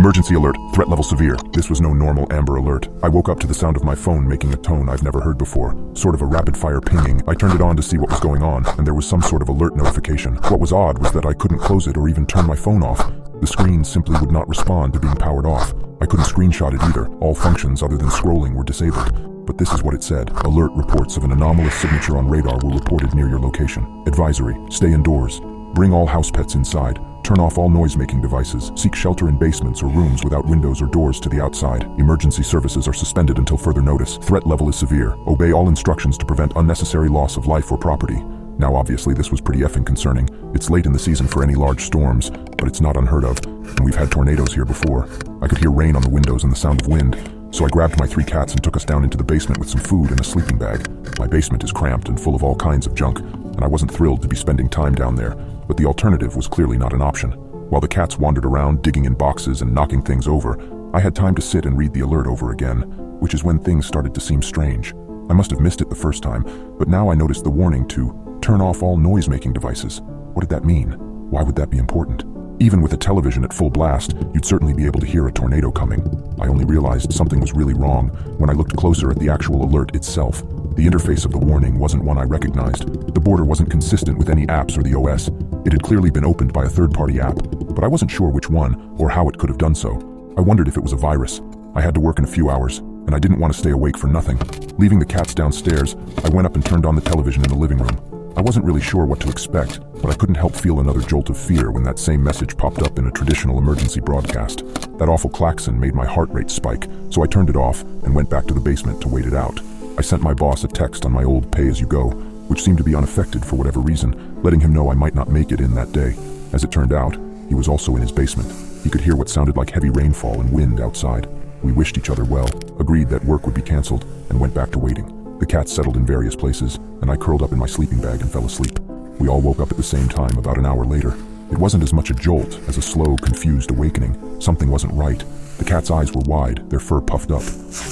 Emergency alert, threat level severe. This was no normal Amber Alert. I woke up to the sound of my phone making a tone I've never heard before, sort of a rapid-fire pinging. I turned it on to see what was going on, and there was some sort of alert notification. What was odd was that I couldn't close it or even turn my phone off. The screen simply would not respond to being powered off. I couldn't screenshot it either. All functions other than scrolling were disabled. But this is what it said. Alert reports of an anomalous signature on radar were reported near your location. Advisory, stay indoors. Bring all house pets inside. Turn off all noise-making devices. Seek shelter in basements or rooms without windows or doors to the outside. Emergency services are suspended until further notice. Threat level is severe. Obey all instructions to prevent unnecessary loss of life or property. Now obviously this was pretty effing concerning. It's late in the season for any large storms, but it's not unheard of, and we've had tornadoes here before. I could hear rain on the windows and the sound of wind, so I grabbed my 3 cats and took us down into the basement with some food and a sleeping bag. My basement is cramped and full of all kinds of junk, and I wasn't thrilled to be spending time down there, but the alternative was clearly not an option. While the cats wandered around, digging in boxes and knocking things over, I had time to sit and read the alert over again, which is when things started to seem strange. I must have missed it the first time, but now I noticed the warning to turn off all noise-making devices. What did that mean? Why would that be important? Even with a television at full blast, you'd certainly be able to hear a tornado coming. I only realized something was really wrong when I looked closer at the actual alert itself. The interface of the warning wasn't one I recognized. The border wasn't consistent with any apps or the OS. It had clearly been opened by a third-party app, but I wasn't sure which one or how it could have done so. I wondered if it was a virus. I had to work in a few hours, and I didn't want to stay awake for nothing. Leaving the cats downstairs, I went up and turned on the television in the living room. I wasn't really sure what to expect, but I couldn't help feel another jolt of fear when that same message popped up in a traditional emergency broadcast. That awful klaxon made my heart rate spike, so I turned it off and went back to the basement to wait it out. I sent my boss a text on my old pay-as-you-go, which seemed to be unaffected for whatever reason, letting him know I might not make it in that day. As it turned out, he was also in his basement. He could hear what sounded like heavy rainfall and wind outside. We wished each other well, agreed that work would be canceled, and went back to waiting. The cats settled in various places, and I curled up in my sleeping bag and fell asleep. We all woke up at the same time about an hour later. It wasn't as much a jolt as a slow, confused awakening. Something wasn't right. The cats' eyes were wide, their fur puffed up.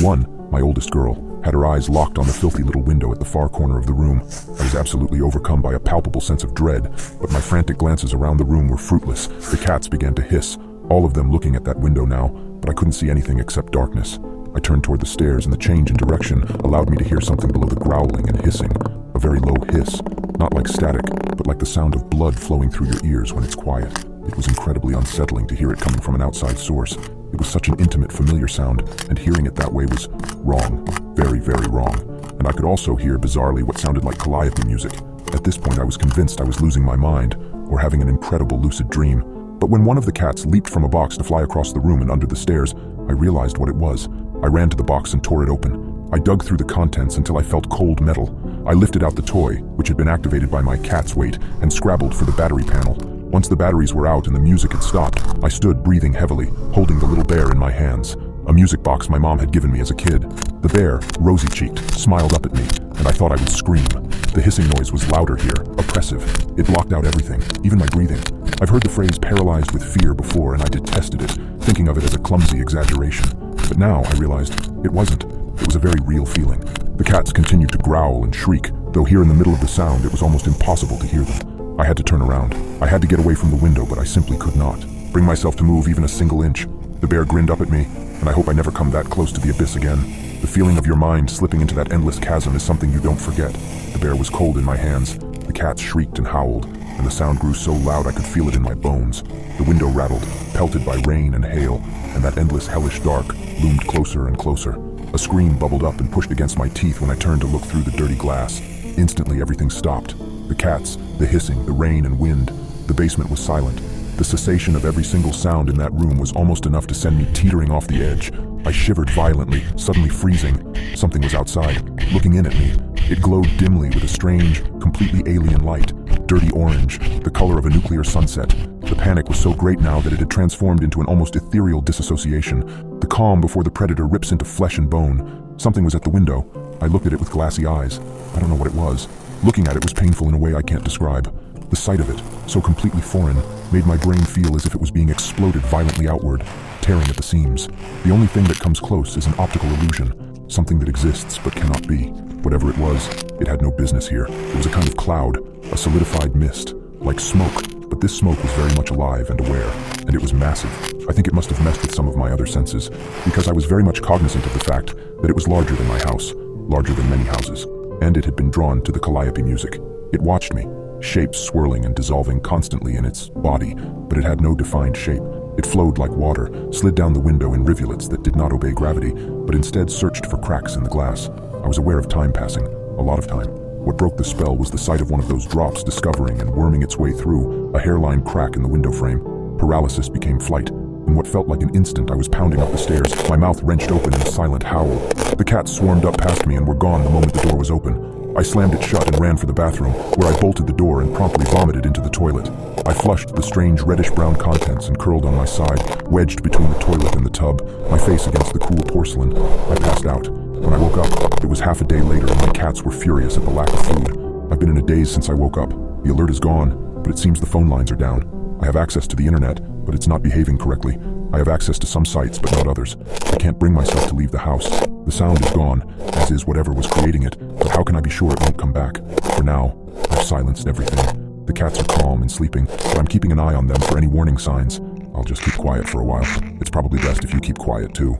One, my oldest girl, had her eyes locked on the filthy little window at the far corner of the room. I was absolutely overcome by a palpable sense of dread, but my frantic glances around the room were fruitless. The cats began to hiss, all of them looking at that window now, but I couldn't see anything except darkness. I turned toward the stairs, and the change in direction allowed me to hear something below the growling and hissing. A very low hiss, not like static, but like the sound of blood flowing through your ears when it's quiet. It was incredibly unsettling to hear it coming from an outside source. It was such an intimate, familiar sound, and hearing it that way was wrong. Very, very wrong. And I could also hear, bizarrely, what sounded like calliope music. At this point, I was convinced I was losing my mind, or having an incredible lucid dream. But when one of the cats leaped from a box to fly across the room and under the stairs, I realized what it was. I ran to the box and tore it open. I dug through the contents until I felt cold metal. I lifted out the toy, which had been activated by my cat's weight, and scrabbled for the battery panel. Once the batteries were out and the music had stopped, I stood breathing heavily, holding the little bear in my hands. A music box my mom had given me as a kid. The bear, rosy-cheeked, smiled up at me, and I thought I would scream. The hissing noise was louder here, oppressive. It blocked out everything, even my breathing. I've heard the phrase paralyzed with fear before, and I detested it, thinking of it as a clumsy exaggeration. But now I realized it wasn't. It was a very real feeling. The cats continued to growl and shriek, though here in the middle of the sound it was almost impossible to hear them. I had to turn around. I had to get away from the window, but I simply could not bring myself to move even a single inch. The bear grinned up at me, and I hope I never come that close to the abyss again. The feeling of your mind slipping into that endless chasm is something you don't forget. The bear was cold in my hands. The cats shrieked and howled, and the sound grew so loud I could feel it in my bones. The window rattled, pelted by rain and hail, and that endless hellish dark loomed closer and closer. A scream bubbled up and pushed against my teeth when I turned to look through the dirty glass. Instantly everything stopped. The cats, the hissing, the rain and wind. The basement was silent. The cessation of every single sound in that room was almost enough to send me teetering off the edge. I shivered violently, suddenly freezing. Something was outside, looking in at me. It glowed dimly with a strange, completely alien light, dirty orange, the color of a nuclear sunset. The panic was so great now that it had transformed into an almost ethereal disassociation. The calm before the predator rips into flesh and bone. Something was at the window. I looked at it with glassy eyes. I don't know what it was. Looking at it was painful in a way I can't describe. The sight of it, so completely foreign, made my brain feel as if it was being exploded violently outward, tearing at the seams. The only thing that comes close is an optical illusion, something that exists but cannot be. Whatever it was, it had no business here. It was a kind of cloud, a solidified mist, like smoke, but this smoke was very much alive and aware, and it was massive. I think it must have messed with some of my other senses, because I was very much cognizant of the fact that it was larger than my house, larger than many houses, and it had been drawn to the calliope music. It watched me, shapes swirling and dissolving constantly in its body, but it had no defined shape. It flowed like water, slid down the window in rivulets that did not obey gravity, but instead searched for cracks in the glass. I was aware of time passing, a lot of time. What broke the spell was the sight of one of those drops discovering and worming its way through a hairline crack in the window frame. Paralysis became flight. In what felt like an instant, I was pounding up the stairs, my mouth wrenched open in a silent howl. The cats swarmed up past me and were gone the moment the door was open. I slammed it shut and ran for the bathroom, where I bolted the door and promptly vomited into the toilet. I flushed the strange reddish-brown contents and curled on my side, wedged between the toilet and the tub, my face against the cool porcelain. I passed out. When I woke up, it was half a day later and my cats were furious at the lack of food. I've been in a daze since I woke up. The alert is gone, but it seems the phone lines are down. I have access to the internet, but it's not behaving correctly. I have access to some sites, but not others. I can't bring myself to leave the house. The sound is gone, as is whatever was creating it, but how can I be sure it won't come back? For now, I've silenced everything. The cats are calm and sleeping, but I'm keeping an eye on them for any warning signs. I'll just keep quiet for a while. It's probably best if you keep quiet too.